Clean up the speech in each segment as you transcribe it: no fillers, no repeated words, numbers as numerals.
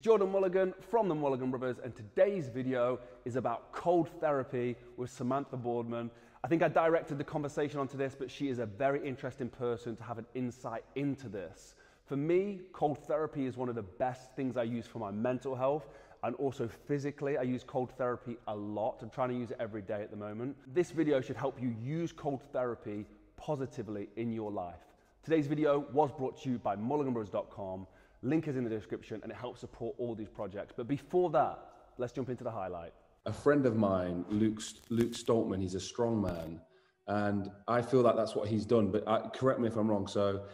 Jordan Mulligan from the Mulliganbrothers, and today's video is about cold therapy with Samantha Boardman. I think I directed the conversation onto this, but she is a very interesting person to have an insight into this. For me, cold therapy is one of the best things I use for my mental health, and also physically. I use cold therapy a lot. I'm trying to use it every day at the moment. This video should help you use cold therapy positively in your life. Today's video was brought to you by Mulliganbrothers.com. Link is in the description and it helps support all these projects. But before that, let's jump into the highlight. A friend of mine, Luke Stoltman, he's a strong man. And I feel like that's what he's done, but correct me if I'm wrong. So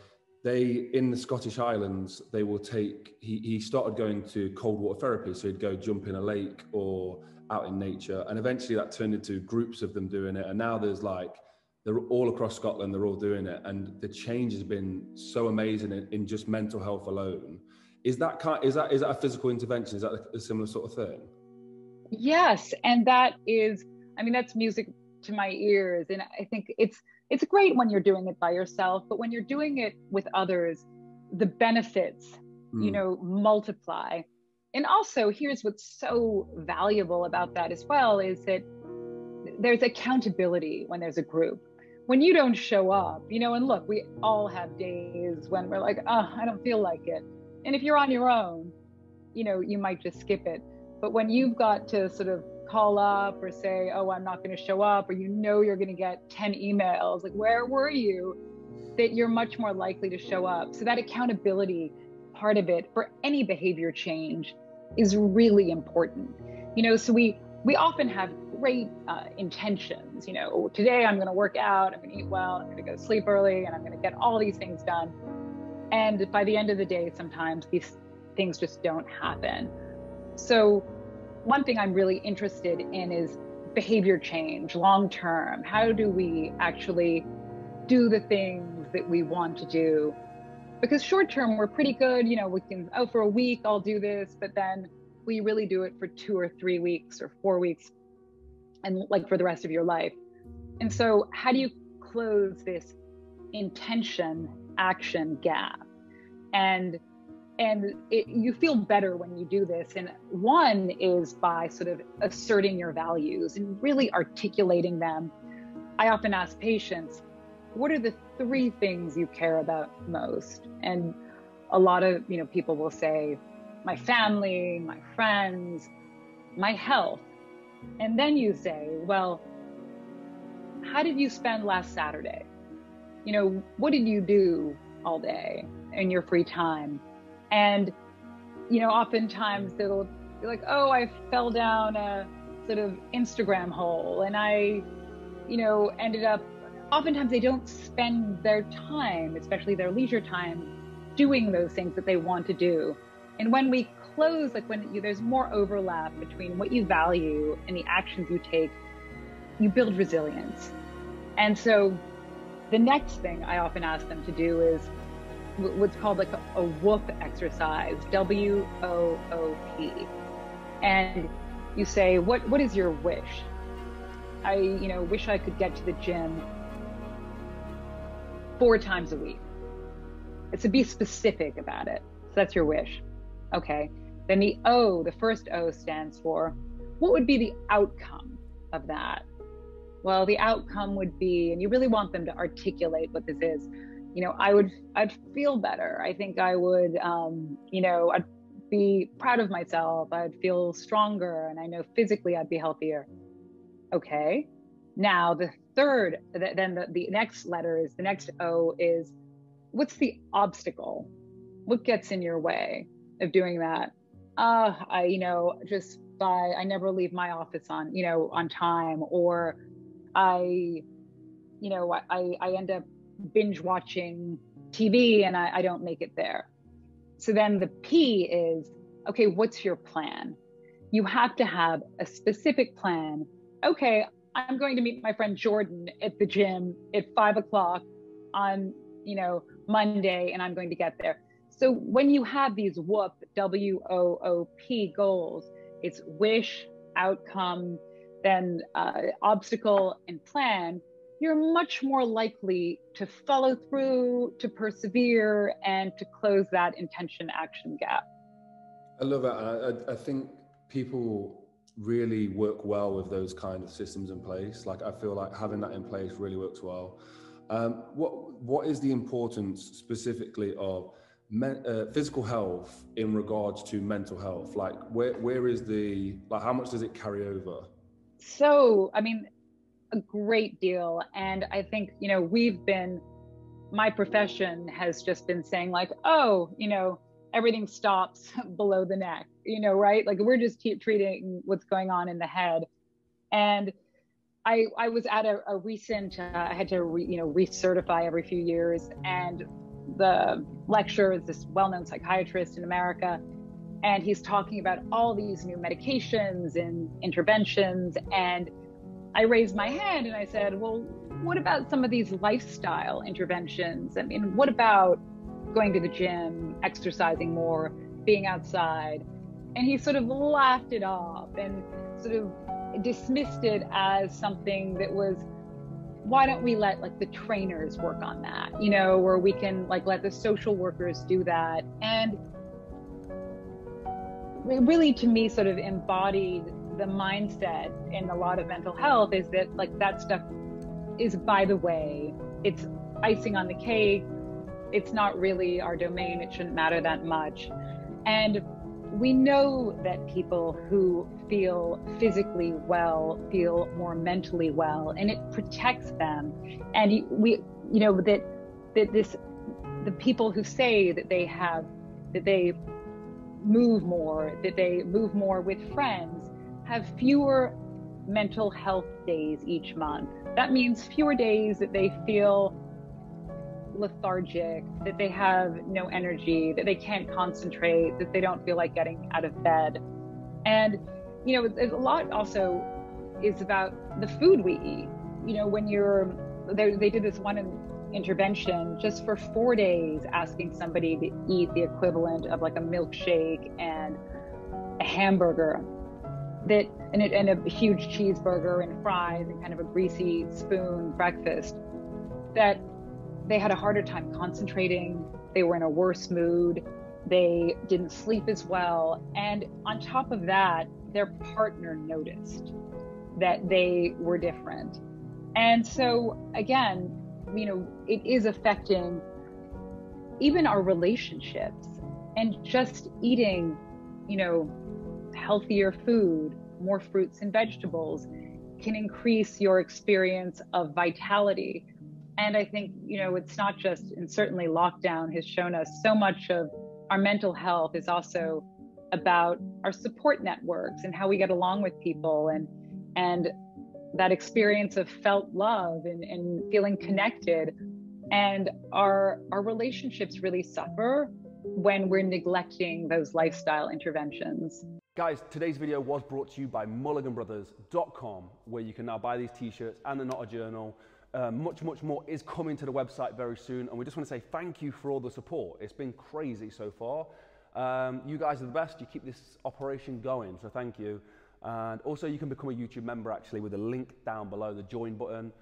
in the Scottish Highlands, they will take, he started going to cold water therapy. So he'd go jump in a lake or out in nature. And eventually that turned into groups of them doing it. And now they're all across Scotland, they're all doing it. And the change has been so amazing in just mental health alone. Is that a physical intervention? Is that a similar sort of thing? Yes, and that is, that's music to my ears. And I think it's great when you're doing it by yourself, but when you're doing it with others, the benefits, multiply. And also, here's what's so valuable about that as well, is that there's accountability when there's a group. When you don't show up, and look, we all have days when we're like, oh, I don't feel like it. And if you're on your own, you might just skip it. But when you've got to sort of call up or say, oh, I'm not going to show up, or you're going to get 10 emails, like, where were you? That you're much more likely to show up. So that accountability part of it for any behavior change is really important. So we often have great intentions. Today I'm going to work out, I'm going to eat well, I'm going to go to sleep early, and I'm going to get all these things done. And by the end of the day, sometimes these things just don't happen. So one thing I'm really interested in is behavior change, long-term. How do we actually do the things that we want to do? Because short-term, we're pretty good. We can, for a week, I'll do this, but then we really do it for 2 or 3 weeks or 4 weeks, and like for the rest of your life. And so how do you close this intention action gap? And you feel better when you do this. And one is by sort of asserting your values and really articulating them. I often ask patients, what are the 3 things you care about most? And a lot of people will say, my family, my friends, my health. And then you say, well, how did you spend last Saturday? What did you do all day in your free time? And, oftentimes they'll be like, oh, I fell down a sort of Instagram hole, and I, ended up, oftentimes they don't spend their time, especially their leisure time, doing those things that they want to do. And when we close, there's more overlap between what you value and the actions you take, you build resilience. And so the next thing I often ask them to do is what's called like a whoop exercise, W-O-O-P. And you say, what is your wish? I, wish I could get to the gym 4 times a week. It's to be specific about it. So that's your wish. Okay. Then the O, the first O stands for, what would be the outcome of that? Well, the outcome would be, and you really want them to articulate what this is. I'd feel better. I think I would, I'd be proud of myself. I'd feel stronger, and I know physically I'd be healthier. Okay. Now the third, then the next letter is, the next O is, what's the obstacle? What gets in your way of doing that? I never leave my office on time, or I end up binge watching TV and I don't make it there. So then the P is, okay, what's your plan? You have to have a specific plan. Okay, I'm going to meet my friend Jordan at the gym at 5 o'clock on, Monday, and I'm going to get there. So when you have these WOOP, W-O-O-P goals, it's wish, outcome, then obstacle, and plan. You're much more likely to follow through, to persevere, and to close that intention action gap. I love that. I think people really work well with those kind of systems in place. Like I feel like having that in place really works well. What is the importance specifically of physical health in regards to mental health? Like where is how much does it carry over? So, I mean, a great deal. And I think, my profession has just been saying like, oh, everything stops below the neck, right? Like we're just treating what's going on in the head. And I was at a recent, I had to, recertify every few years. And the lecturer is this well-known psychiatrist in America. And he's talking about all these new medications and interventions. And I raised my hand and I said, well, what about some of these lifestyle interventions? I mean, what about going to the gym, exercising more, being outside? And he sort of laughed it off and sort of dismissed it as something that was, why don't we let like the trainers work on that, or we can like let the social workers do that. And it really, to me, sort of embodied the mindset in a lot of mental health is that like that stuff is by the way, it's icing on the cake. It's not really our domain. It shouldn't matter that much. And we know that people who feel physically well feel more mentally well, and it protects them. And the people who say that they move more with friends, have fewer mental health days each month. That means fewer days that they feel lethargic, that they have no energy, that they can't concentrate, that they don't feel like getting out of bed. And, a lot also is about the food we eat. When they did this one intervention just for 4 days, asking somebody to eat the equivalent of like a milkshake and a hamburger, and a huge cheeseburger and fries and kind of a greasy spoon breakfast, that they had a harder time concentrating. They were in a worse mood. They didn't sleep as well. And on top of that, their partner noticed that they were different. And so again, it is affecting even our relationships. And just eating, healthier food, more fruits and vegetables, can increase your experience of vitality. And I think, it's not just, and certainly lockdown has shown us so much of our mental health is also about our support networks and how we get along with people, and that experience of felt love and feeling connected. And our relationships really suffer when we're neglecting those lifestyle interventions. Guys, today's video was brought to you by Mulliganbrothers.com, where you can now buy these t-shirts and the Not a Journal. Much more is coming to the website very soon, and we just want to say thank you for all the support. It's been crazy so far. You guys are the best. You keep this operation going, so thank you. And also, you can become a YouTube member actually with a link down below, the join button.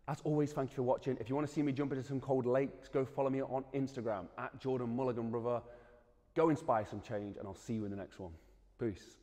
As always, thank you for watching. If you want to see me jump into some cold lakes, go follow me on Instagram @Jordan Mulligan Brother. Go inspire some change, and I'll see you in the next one. Peace.